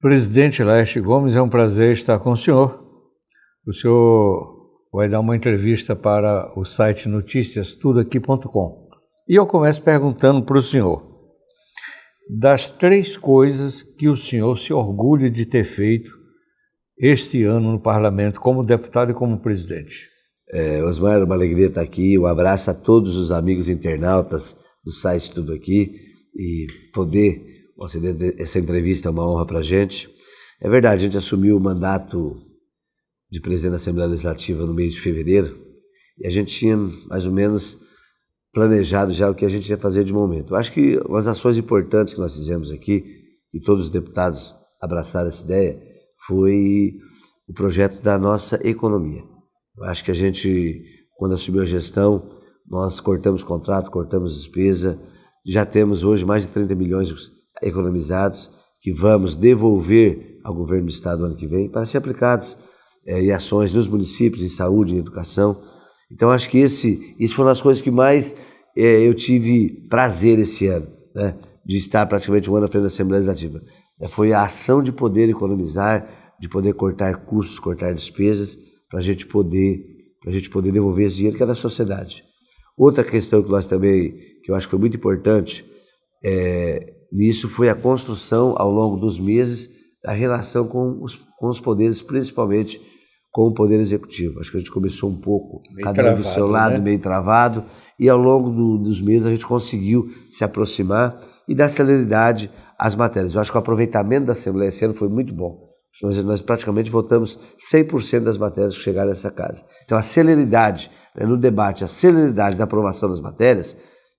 Presidente Laerte Gomes, é um prazer estar com o senhor. O senhor vai dar uma entrevista para o site noticiastudaqui.com. E eu começo perguntando para o senhor, das 3 coisas que o senhor se orgulha de ter feito este ano no parlamento, como deputado e como presidente. Osmar, uma alegria estar aqui. Um abraço a todos os amigos internautas do site Tudo Aqui e poder conceder essa entrevista é uma honra para a gente. É verdade, a gente assumiu o mandato de presidente da Assembleia Legislativa no mês de fevereiro e a gente tinha mais ou menos planejado já o que a gente ia fazer de momento. Eu acho que umas ações importantes que nós fizemos aqui, e todos os deputados abraçaram essa ideia, foi o projeto da nossa economia. Eu acho que a gente, quando assumiu a gestão, nós cortamos contrato, cortamos despesa, já temos hoje mais de 30 milhões economizados que vamos devolver ao governo do estado no ano que vem para ser aplicados em ações nos municípios, em saúde, em educação. Então acho que isso foram as coisas que mais eu tive prazer esse ano, né, de estar praticamente um ano à frente da Assembleia Legislativa. Foi a ação de poder economizar, de poder cortar custos, cortar despesas, para a gente poder devolver esse dinheiro que é da sociedade. Outra questão que nós também, que eu acho que foi muito importante, nisso foi a construção ao longo dos meses da relação com os poderes, principalmente com o Poder Executivo. Acho que a gente começou um pouco, cada um do seu lado, né? Meio travado, e ao longo dos meses a gente conseguiu se aproximar e dar celeridade às matérias. Eu acho que o aproveitamento da Assembleia esse ano foi muito bom. Nós praticamente votamos 100% das matérias que chegaram nessa casa. Então a celeridade, né, no debate, a celeridade da aprovação das matérias,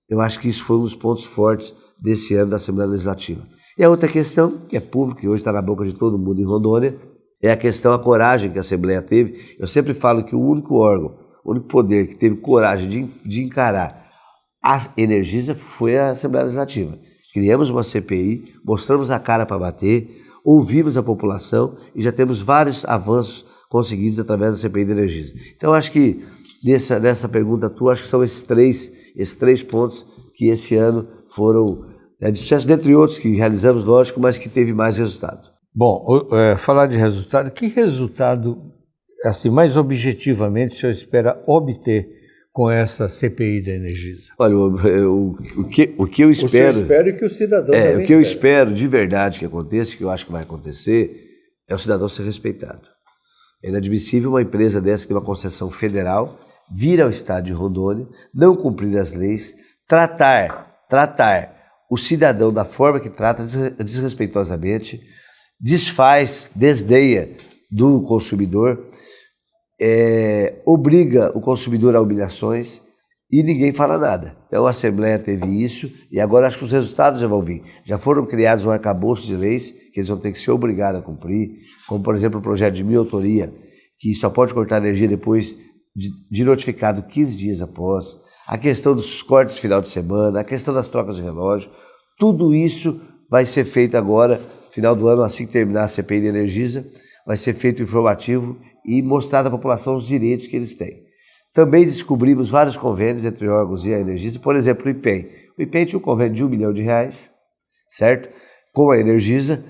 eu acho que isso foi um dos pontos fortes desse ano da Assembleia Legislativa. E a outra questão, que é pública, e hoje está na boca de todo mundo em Rondônia, é a questão, a coragem que a Assembleia teve. Eu sempre falo que o único órgão, o único poder que teve coragem de encarar a Energisa foi a Assembleia Legislativa. Criamos uma CPI, mostramos a cara para bater, ouvimos a população e já temos vários avanços conseguidos através da CPI da Energisa. Então, acho que nessa pergunta tua, acho que são esses três pontos que esse ano foram de sucesso, dentre outros que realizamos, lógico, mas que teve mais resultado. Bom, falar de resultado, que resultado, assim, mais objetivamente, o senhor espera obter com essa CPI da Energisa? Olha, o que eu espero... O senhor espera que o cidadão também o que eu espero de verdade que aconteça, que eu acho que vai acontecer, é o cidadão ser respeitado. É inadmissível uma empresa dessa que tem uma concessão federal vir ao estado de Rondônia, não cumprir as leis, tratar o cidadão da forma que trata, desrespeitosamente, desdenha do consumidor, obriga o consumidor a humilhações e ninguém fala nada. Então a Assembleia teve isso e agora acho que os resultados já vão vir. Já foram criados um arcabouço de leis que eles vão ter que ser obrigados a cumprir, como por exemplo o projeto de minha autoria, que só pode cortar energia depois de notificado 15 dias após, a questão dos cortes final de semana, a questão das trocas de relógio, tudo isso vai ser feito agora, final do ano, assim que terminar a CPI da Energisa, vai ser feito informativo e mostrar à população os direitos que eles têm. Também descobrimos vários convênios entre órgãos e a Energisa, por exemplo, o IPEM. O IPEM tinha um convênio de R$1 milhão, certo? Com a Energisa,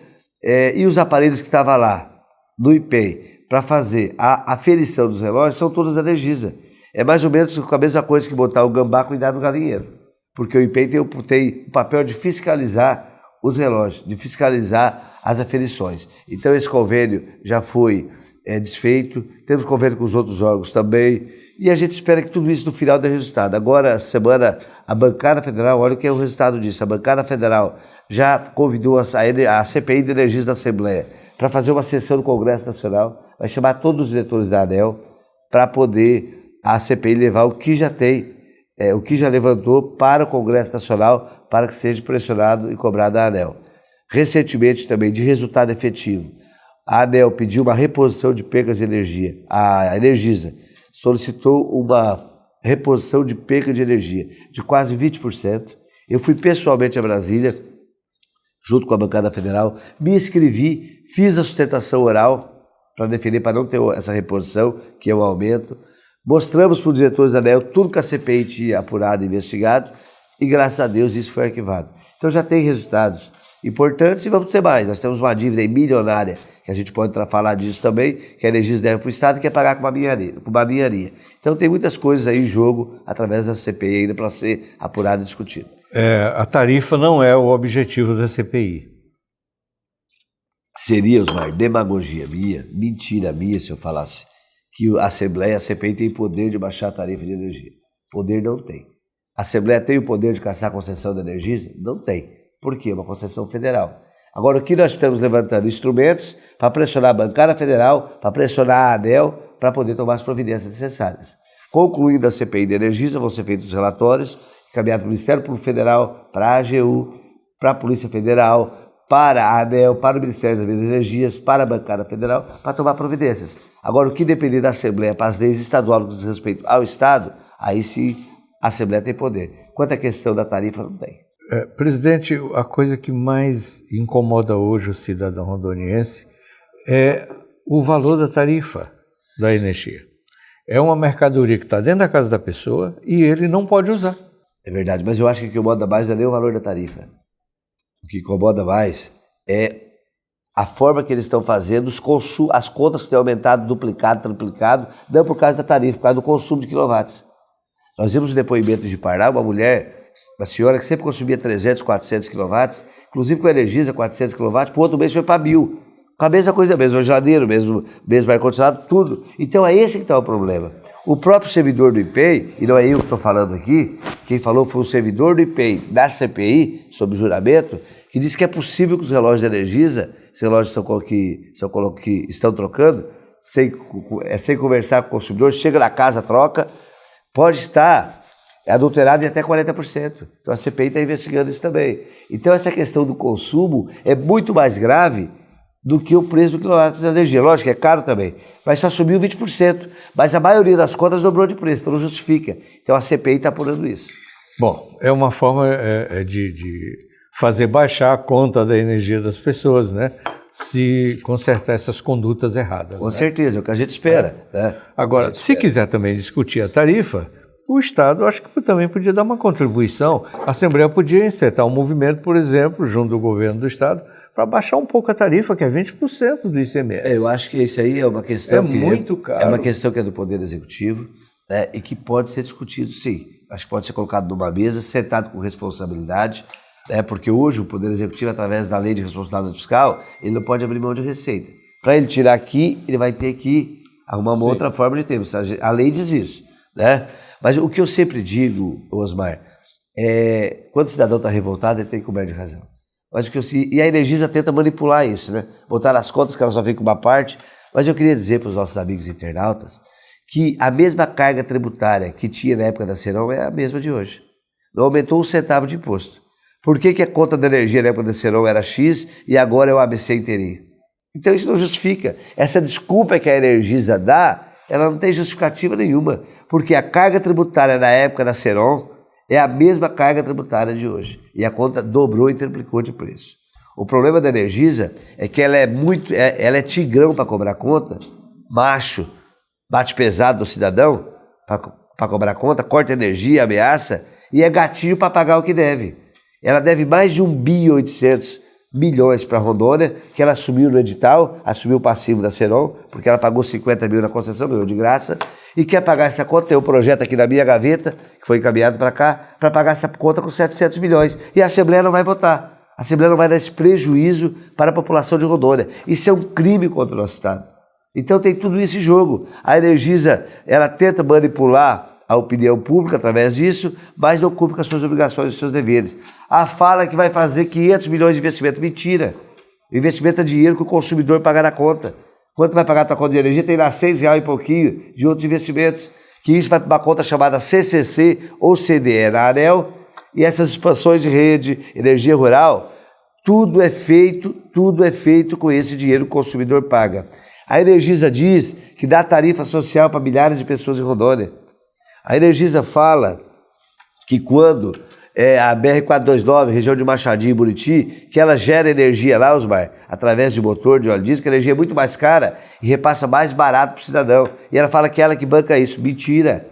e os aparelhos que estavam lá no IPEM para fazer a aferição dos relógios são todos da Energisa. É mais ou menos a mesma coisa que botar o gambá cuidar do galinheiro, porque o IPEM tem o papel de fiscalizar os relógios, de fiscalizar as aferições. Então esse convênio já foi desfeito, temos convênio com os outros órgãos também, e a gente espera que tudo isso no final dê resultado. Agora, essa semana, a bancada federal, olha o que é o resultado disso, a bancada federal já convidou a CPI de Energias da Assembleia para fazer uma sessão do Congresso Nacional, vai chamar todos os diretores da ANEEL para poder a CPI levar o que já tem, o que já levantou para o Congresso Nacional, para que seja pressionado e cobrado a ANEEL. Recentemente também, de resultado efetivo, a ANEEL pediu uma reposição de percas de energia. A Energisa solicitou uma reposição de perca de energia de quase 20%. Eu fui pessoalmente a Brasília, junto com a bancada federal, me inscrevi, fiz a sustentação oral para defender, para não ter essa reposição, que é um aumento. Mostramos para os diretores da ANEEL tudo que a CPI tinha apurado e investigado e, graças a Deus, isso foi arquivado. Então já tem resultados importantes e vamos ter mais. Nós temos uma dívida aí milionária, que a gente pode falar disso também, que a Energisa deve para o Estado e quer pagar com uma ninharia. Então tem muitas coisas aí em jogo através da CPI ainda para ser apurado e discutido. A tarifa não é o objetivo da CPI. Seria, Osmar, demagogia minha, mentira minha se eu falasse que a Assembleia, a CPI tem poder de baixar a tarifa de energia. Poder não tem. A Assembleia tem o poder de cassar a concessão da Energisa? Não tem. Por quê? É uma concessão federal. Agora, o que nós estamos levantando? Instrumentos para pressionar a bancada federal, para pressionar a ANEEL, para poder tomar as providências necessárias. Concluindo a CPI da Energisa, vão ser feitos os relatórios, encaminhados para o Ministério Público Federal, para a AGU, para a Polícia Federal, para a ANEEL, para o Ministério das Energias, para a bancada federal, para tomar providências. Agora, o que depender da Assembleia para as leis estaduais que diz respeito ao Estado, aí sim a Assembleia tem poder. Quanto à questão da tarifa, não tem. Presidente, a coisa que mais incomoda hoje o cidadão rondoniense é o valor da tarifa da energia. É uma mercadoria que está dentro da casa da pessoa e ele não pode usar. É verdade, mas eu acho que o que incomoda mais não é nem o valor da tarifa. O que incomoda mais é a forma que eles estão fazendo, as contas que têm aumentado, duplicado, triplicado, não por causa da tarifa, por causa do consumo de quilowatts. Nós vimos o depoimento de Pará, uma senhora que sempre consumia 300, 400 quilowatts, inclusive com a Energisa, 400 quilowatts, para o outro mês foi para 1.000. Com a mesma coisa, mesmo geladeiro, mesmo ar-condicionado, tudo. Então é esse que está o problema. O próprio servidor do IPEI, e não é eu que estou falando aqui, quem falou foi o servidor do IPEI da CPI, sob juramento, que disse que é possível que os relógios da Energisa, esses relógios que estão trocando, sem conversar com o consumidor, chega na casa, troca, pode estar adulterado em até 40%. Então a CPI está investigando isso também. Então essa questão do consumo é muito mais grave do que o preço do quilowatt de energia. Lógico que é caro também, mas só subiu 20%. Mas a maioria das contas dobrou de preço, então não justifica. Então a CPI está apurando isso. Bom, é uma forma de fazer baixar a conta da energia das pessoas, né? Se consertar essas condutas erradas. Com certeza, é o que a gente espera. Né? Agora, se quiser também discutir a tarifa, o Estado acho que também podia dar uma contribuição. A Assembleia podia encetar um movimento, por exemplo, junto do governo do Estado, para baixar um pouco a tarifa, que é 20% do ICMS. Eu acho que isso aí é uma questão muito caro. É uma questão que é do Poder Executivo, né, e que pode ser discutido, sim. Acho que pode ser colocado numa mesa, sentado com responsabilidade, porque hoje o Poder Executivo, através da Lei de Responsabilidade Fiscal, ele não pode abrir mão de receita. Para ele tirar aqui, ele vai ter que arrumar uma outra forma de ter. A lei diz isso, né? Mas o que eu sempre digo, Osmar, quando o cidadão está revoltado, ele tem que coberto de razão. Mas e a Energisa tenta manipular isso, né? Botar nas contas que ela só fica uma parte. Mas eu queria dizer para os nossos amigos internautas que a mesma carga tributária que tinha na época da Ceron é a mesma de hoje. Não aumentou um centavo de imposto. Por que a conta da energia na época da Ceron era X e agora é o ABC inteirinho? Então isso não justifica. Essa desculpa que a Energisa dá, ela não tem justificativa nenhuma, porque a carga tributária na época da Ceron é a mesma carga tributária de hoje. E a conta dobrou e triplicou de preço. O problema da Energisa é que ela é tigrão para cobrar conta, macho, bate pesado do cidadão para cobrar conta, corta energia, ameaça, e é gatilho para pagar o que deve. Ela deve mais de 1.800 bilhões para Rondônia, que ela assumiu no edital, assumiu o passivo da Ceron, porque ela pagou 50 mil na concessão, ganhou de graça, e quer pagar essa conta. Tem um projeto aqui na minha gaveta, que foi encaminhado para cá, para pagar essa conta com 700 milhões. E a Assembleia não vai votar. A Assembleia não vai dar esse prejuízo para a população de Rondônia. Isso é um crime contra o nosso Estado. Então tem tudo isso em jogo. A Energisa, ela tenta manipular a opinião pública através disso, mas não cumpre com as suas obrigações e os seus deveres. A fala que vai fazer 500 milhões de investimento, mentira. O investimento é dinheiro que o consumidor paga na conta. Quanto vai pagar a tua conta de energia? Tem lá R$6 e pouquinho de outros investimentos, que isso vai para uma conta chamada CCC ou CDE na ANEEL, e essas expansões de rede, energia rural, tudo é feito com esse dinheiro que o consumidor paga. A Energisa diz que dá tarifa social para milhares de pessoas em Rondônia. A Energisa fala que quando a BR-429, região de Machadinho e Buriti, que ela gera energia lá, Osmar, através de motor de óleo diesel, que a energia é muito mais cara e repassa mais barato para o cidadão. E ela fala que ela que banca isso. Mentira!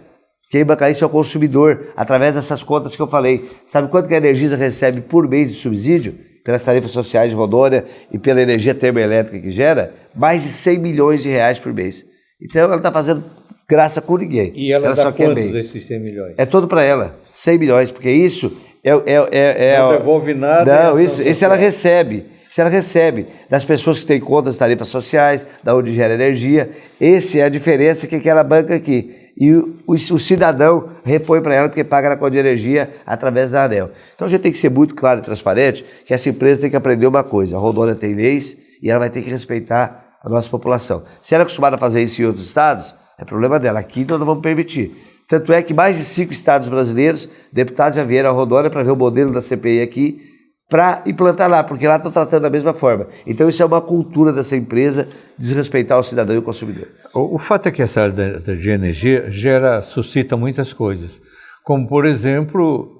Quem banca isso é o consumidor, através dessas contas que eu falei. Sabe quanto que a Energisa recebe por mês de subsídio? pelas tarifas sociais de Rondônia e pela energia termoelétrica que gera, mais de 100 milhões de reais por mês. Então ela está fazendo graça com ninguém. E ela dá quanto desses 100 milhões? É todo para ela, 100 milhões, porque isso não devolve nada. Não, isso ela recebe. Se ela recebe das pessoas que têm contas de tarifas sociais, da onde gera energia, essa é a diferença que ela banca aqui. E o cidadão repõe para ela porque paga na conta de energia através da ANEEL. Então a gente tem que ser muito claro e transparente que essa empresa tem que aprender uma coisa. A Rondônia tem leis e ela vai ter que respeitar a nossa população. Se ela é acostumada a fazer isso em outros estados, é problema dela. Aqui nós não vamos permitir. Tanto é que mais de 5 estados brasileiros, deputados já vieram a Rondônia para ver o modelo da CPI aqui, para implantar lá, porque lá estão tratando da mesma forma. Então isso é uma cultura dessa empresa, desrespeitar o cidadão e o consumidor. O fato é que essa área de energia suscita muitas coisas, como, por exemplo,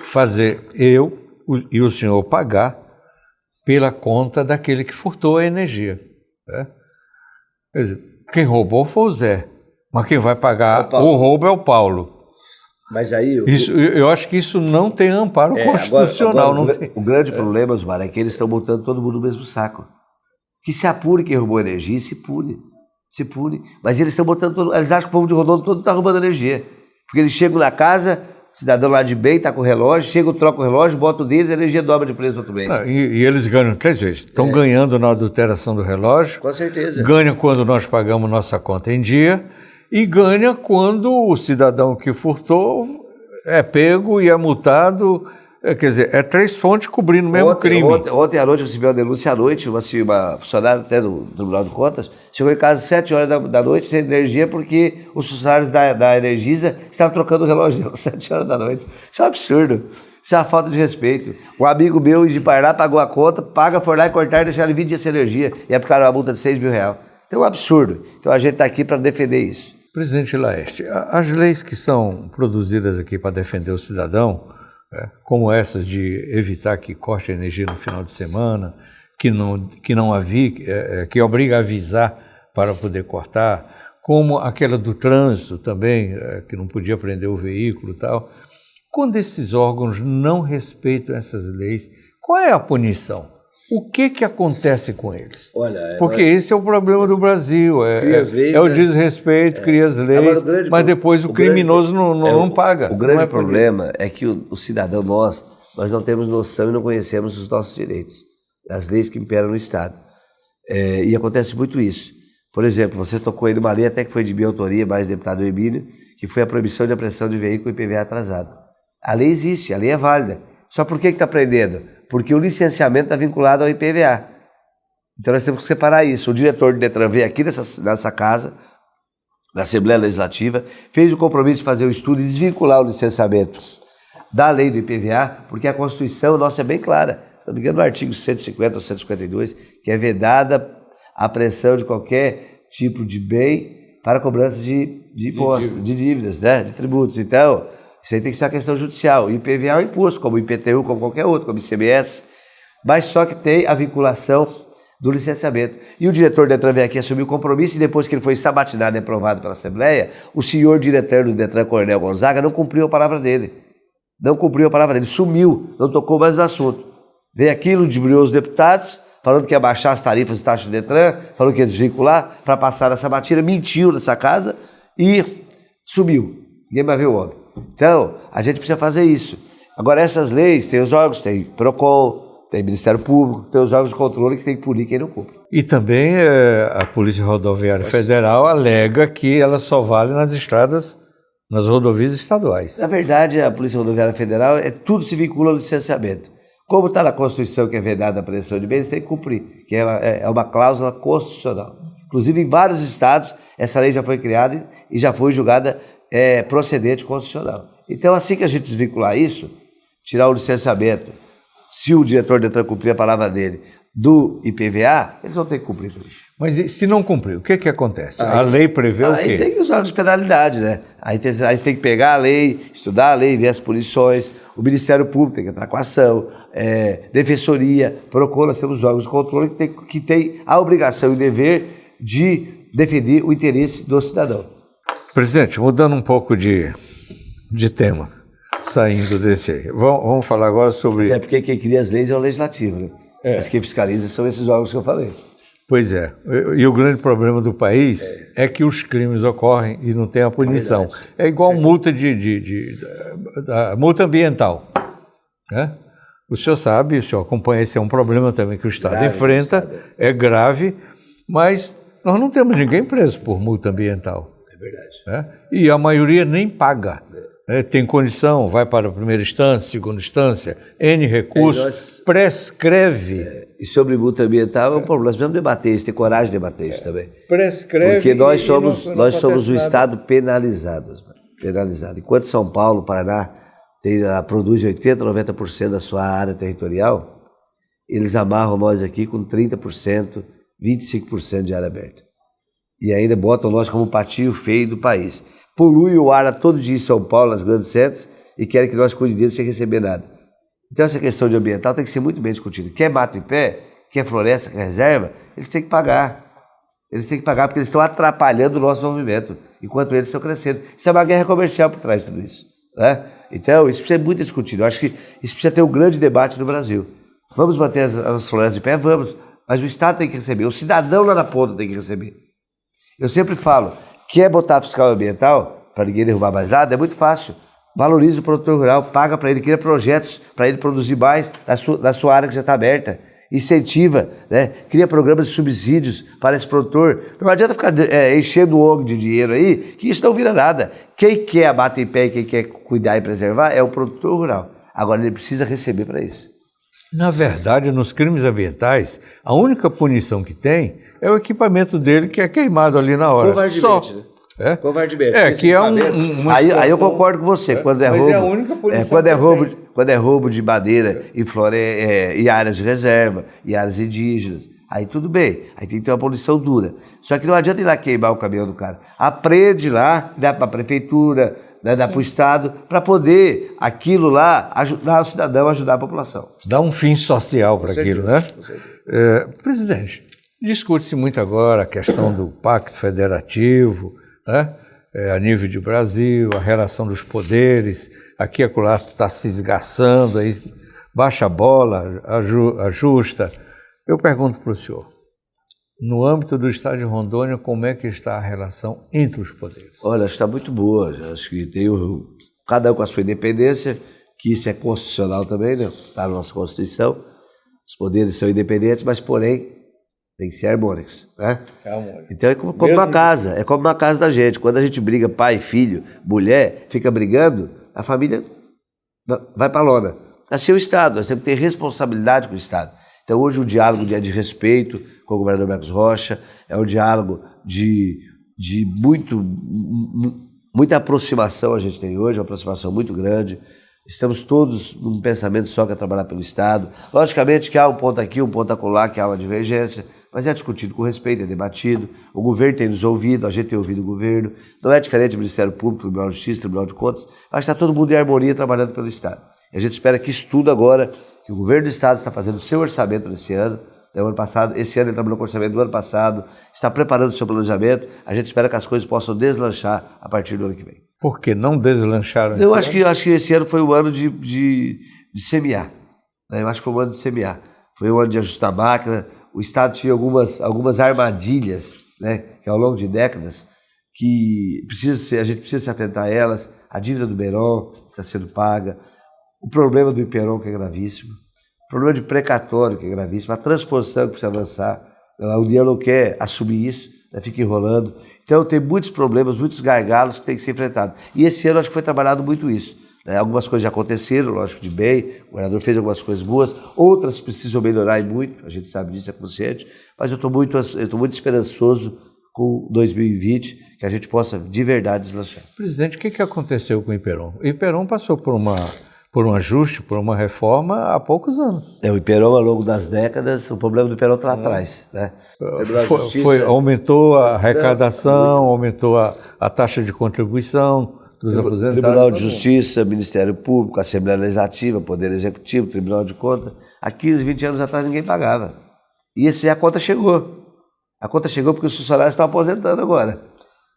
fazer eu e o senhor pagar pela conta daquele que furtou a energia. Né? Quer dizer, quem roubou foi o Zé, mas quem vai pagar o roubo é o Paulo. Mas aí... Eu acho que isso não tem amparo constitucional. O grande problema, Osmar, é que eles estão botando todo mundo no mesmo saco. Que se apure quem roubou energia e se pune. Se pune. Mas eles estão botando todo... Eles acham que o povo de Rondônia todo está roubando energia. Porque eles chegam na casa, o cidadão lá de bem está com o relógio, chega, troca o relógio, bota o deles, a energia dobra de preço no outro mês. E eles ganham 3 vezes. Estão ganhando na adulteração do relógio. Com certeza. Ganham quando nós pagamos nossa conta em dia. E ganha quando o cidadão que furtou é pego e é multado. Quer dizer, é 3 fontes cobrindo o mesmo crime. Ontem à noite eu recebi uma denúncia à noite, uma funcionária até do Tribunal de Contas, chegou em casa às 7 horas da noite sem energia porque os funcionários da Energisa estavam trocando o relógio às 7 horas da noite. Isso é um absurdo. Isso é uma falta de respeito. Um amigo meu de Paraná pagou a conta, foi lá e cortar e deixaram 20 dias sem energia e aplicaram uma multa de R$6 mil. Então é um absurdo. Então a gente está aqui para defender isso. Presidente Laeste, as leis que são produzidas aqui para defender o cidadão, como essas de evitar que corte a energia no final de semana, que obriga a avisar para poder cortar, como aquela do trânsito também, que não podia prender o veículo e tal. Quando esses órgãos não respeitam essas leis, qual é a punição? O que acontece com eles? Porque esse é o problema do Brasil, o desrespeito, cria as leis, mas depois o criminoso não paga. O grande problema é que o cidadão, nós não temos noção e não conhecemos os nossos direitos, as leis que imperam no Estado. E acontece muito isso. Por exemplo, você tocou aí numa lei, até que foi de minha autoria, mais do deputado Emílio, que foi a proibição de apreensão de veículo IPVA atrasado. A lei existe, a lei é válida. Só por que está prendendo? Porque o licenciamento está vinculado ao IPVA. Então nós temos que separar isso. O diretor do Detran veio aqui nessa casa, na Assembleia Legislativa, fez o compromisso de fazer o estudo e desvincular o licenciamento da lei do IPVA, porque a Constituição nossa é bem clara. Se não me engano, no artigo 150 ou 152, que é vedada a apreensão de qualquer tipo de bem para cobrança de impostos, de dívidas, né? De tributos. Então, isso aí tem que ser uma questão judicial. O IPVA é um imposto, como o IPTU, como qualquer outro, como o ICMS, mas só que tem a vinculação do licenciamento. E o diretor do Detran veio aqui assumir o compromisso e depois que ele foi sabatinado e aprovado pela Assembleia, o senhor diretor do Detran, Coronel Gonzaga, não cumpriu a palavra dele. Não cumpriu a palavra dele, sumiu, não tocou mais no assunto. Veio aqui, ludibriou os deputados, falando que ia baixar as tarifas e taxas do Detran, falando que ia desvincular para passar essa sabatina, mentiu nessa casa e sumiu. Ninguém vai ver o homem. Então, a gente precisa fazer isso. Agora, essas leis, tem os órgãos, tem PROCON, tem Ministério Público, tem os órgãos de controle que tem que punir quem não cumpre. E também a Polícia Rodoviária Federal alega que ela só vale nas estradas, nas rodovias estaduais. Na verdade, a Polícia Rodoviária Federal, tudo se vincula ao licenciamento. Como está na Constituição que é vedada a apreensão de bens, tem que cumprir, que é uma cláusula constitucional. Inclusive, em vários estados, essa lei já foi criada e já foi julgada procedente constitucional. Então, assim que a gente desvincular isso, tirar o licenciamento, se o diretor do Detran cumprir a palavra dele, do IPVA, eles vão ter que cumprir tudo. Mas se não cumprir, o que acontece? A lei prevê o quê? Aí tem que usar as penalidades, né? Aí você tem que pegar a lei, estudar a lei, ver as punições, o Ministério Público tem que entrar com ação, Defensoria, PROCON, nós temos órgãos de controle que tem a obrigação e o dever de defender o interesse do cidadão. Presidente, mudando um pouco de tema, saindo desse. Vamos falar agora sobre... Até porque quem cria as leis é o legislativo, né? Mas quem fiscaliza são esses órgãos que eu falei. Pois é. E o grande problema do país é que os crimes ocorrem e não tem a punição. É igual multa multa ambiental, né? O senhor sabe, o senhor acompanha, esse é um problema também que o Estado enfrenta, é grave, mas nós não temos ninguém preso por multa ambiental. É verdade. Né? E a maioria nem paga. Tem condição, vai para a primeira instância, segunda instância, N recursos, prescreve. E sobre multa ambiental é um problema. Nós precisamos debater isso, ter coragem de debater isso também. Prescreve. Porque nós somos um Estado penalizado. Enquanto São Paulo, Paraná, produz 80%, 90% da sua área territorial, eles amarram nós aqui com 30%, 25% de área aberta. E ainda botam nós como patinho feio do país. Polui o ar a todo dia em São Paulo, nas grandes centros, e querem que nós cuidemos dele sem receber nada. Então essa questão de ambiental tem que ser muito bem discutida. Quer mato em pé, quer floresta, quer reserva, eles têm que pagar. Eles têm que pagar porque eles estão atrapalhando o nosso movimento, enquanto eles estão crescendo. Isso é uma guerra comercial por trás de tudo isso, né? Então isso precisa ser muito discutido. Eu acho que isso precisa ter um grande debate no Brasil. Vamos manter as florestas de pé? Vamos. Mas o Estado tem que receber, o cidadão lá na ponta tem que receber. Eu sempre falo, quer botar fiscal ambiental para ninguém derrubar mais nada? É muito fácil. Valoriza o produtor rural, paga para ele, cria projetos para ele produzir mais na sua área que já está aberta. Incentiva, né? Cria programas de subsídios para esse produtor. Não adianta ficar enchendo o ONG de dinheiro aí, que isso não vira nada. Quem quer a mata em pé e quem quer cuidar e preservar é o produtor rural. Agora ele precisa receber para isso. Na verdade, nos crimes ambientais, a única punição que tem é o equipamento dele que é queimado ali na hora. Covardemente, né? Covardemente. Que é uma situação... Aí eu concordo com você. Quando é roubo, é a única punição quando é roubo de madeira e áreas de reserva, e áreas indígenas, aí tudo bem. Aí tem que ter uma punição dura. Só que não adianta ir lá queimar o caminhão do cara. Aprende lá, dá para a prefeitura, dá para o Estado, para poder aquilo lá ajudar o cidadão, ajudar a população. Dá um fim social para aquilo, né? Presidente, discute-se muito agora a questão do Pacto Federativo, né? A nível de Brasil, a relação dos poderes, aqui e acolá está se esgarçando, aí baixa a bola, ajusta. Eu pergunto para o senhor, no âmbito do Estado de Rondônia, como é que está a relação entre os poderes? Olha, acho que está muito boa, acho que tem cada um com a sua independência, que isso é constitucional também, né? Está na nossa Constituição, os poderes são independentes, mas porém tem que ser harmônicos, né? Então é como uma casa, é como uma casa da gente. Quando a gente briga, pai, filho, mulher, fica brigando, a família vai para a lona. Assim é o Estado, nós temos que ter responsabilidade com o Estado. Então hoje o diálogo é de respeito com o governador Marcos Rocha, é um diálogo de muita aproximação a gente tem hoje, uma aproximação muito grande. Estamos todos num pensamento só que é trabalhar pelo Estado. Logicamente que há um ponto aqui, um ponto acolá, que há uma divergência, mas é discutido com respeito, é debatido. O governo tem nos ouvido, a gente tem ouvido o governo. Não é diferente do Ministério Público, Tribunal de Justiça, Tribunal de Contas, mas está todo mundo em harmonia trabalhando pelo Estado. E a gente espera que isso tudo agora, que o governo do Estado está fazendo o seu orçamento nesse ano, esse ano ele trabalhou com o orçamento do ano passado, está preparando o seu planejamento, a gente espera que as coisas possam deslanchar a partir do ano que vem. Por que não deslancharam? Eu acho que esse ano foi o ano de semear. Né? Eu acho que foi o ano de semear. Foi o ano de ajustar a máquina. O Estado tinha algumas armadilhas, né, que ao longo de décadas, que a gente precisa se atentar a elas. A dívida do Beron está sendo paga. O problema do Iperon, que é gravíssimo. O problema de precatório, que é gravíssimo. A transposição que precisa avançar. A União não quer assumir isso, né, fica enrolando. Então tem muitos problemas, muitos gargalos que tem que ser enfrentados. E esse ano acho que foi trabalhado muito isso. Algumas coisas já aconteceram, lógico, de bem, o governador fez algumas coisas boas, outras precisam melhorar e muito, a gente sabe disso, é consciente, mas eu estou muito esperançoso com 2020, que a gente possa de verdade deslanchar. Presidente, o que aconteceu com o Iperon? O Iperon passou por um ajuste, por uma reforma há poucos anos. O Iperon, ao longo das décadas, o problema do Iperon está lá atrás. Né? Aumentou a arrecadação, aumentou a taxa de contribuição dos aposentados. Tribunal de Justiça, Ministério Público, Assembleia Legislativa, Poder Executivo, Tribunal de Contas. Há 15, 20 anos atrás ninguém pagava. E a conta chegou. A conta chegou porque os funcionários estão aposentando agora.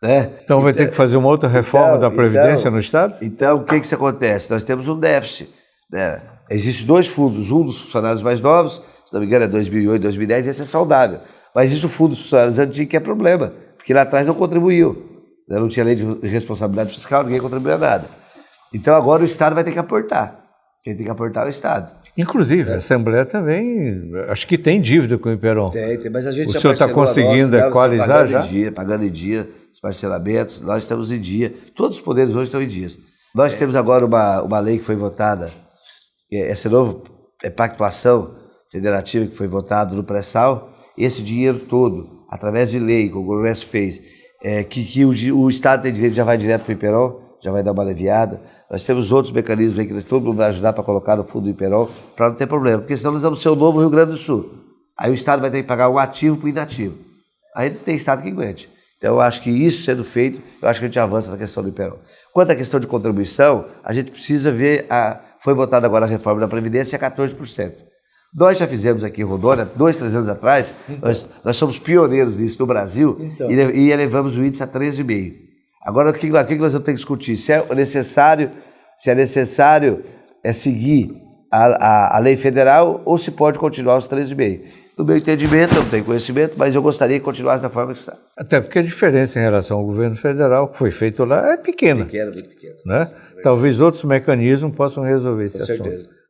Né? Então vai ter que fazer uma outra reforma da Previdência no Estado? Então, o que isso acontece? Nós temos um déficit. Né? Existem dois fundos, um dos funcionários mais novos, se não me engano é 2008, 2010, esse é saudável. Mas existe o fundo dos funcionários antigos que é problema, porque lá atrás não contribuiu. Né? Não tinha lei de responsabilidade fiscal, ninguém contribuía nada. Então agora o Estado vai ter que aportar. Quem tem que aportar é o Estado. Inclusive, a Assembleia também, acho que tem dívida com o Iperon. Tem, mas a gente O senhor está conseguindo equalizar já? Pagando em dia, os parcelamentos, nós estamos em dia. Todos os poderes hoje estão em dias. Nós temos agora uma lei que foi votada, esse novo pactuação federativa que foi votado no pré-sal, esse dinheiro todo, através de lei que o Congresso fez, que o Estado tem direito, já vai direto para o Iperon, já vai dar uma aliviada. Nós temos outros mecanismos aí que todo mundo vai ajudar para colocar no fundo do Iperon, para não ter problema, porque senão nós vamos ser o novo Rio Grande do Sul. Aí o Estado vai ter que pagar um ativo para o inativo. Aí não tem Estado que aguente. Então eu acho que isso sendo feito, eu acho que a gente avança na questão do Iperon. Quanto à questão de contribuição, a gente precisa ver, foi votada agora a reforma da Previdência, é 14%. Nós já fizemos aqui em Rondônia, 2, 3 anos atrás, nós somos pioneiros nisso no Brasil, e elevamos o índice a 13,5%. Agora, o que nós vamos ter que discutir? Se é necessário seguir a lei federal ou se pode continuar os 13,5%. No meu entendimento, eu não tenho conhecimento, mas eu gostaria que continuasse da forma que está. Até porque a diferença em relação ao governo federal, que foi feito lá, é pequena. Pequena, muito pequena. Né? Talvez outros mecanismos possam resolver esse assunto. certeza.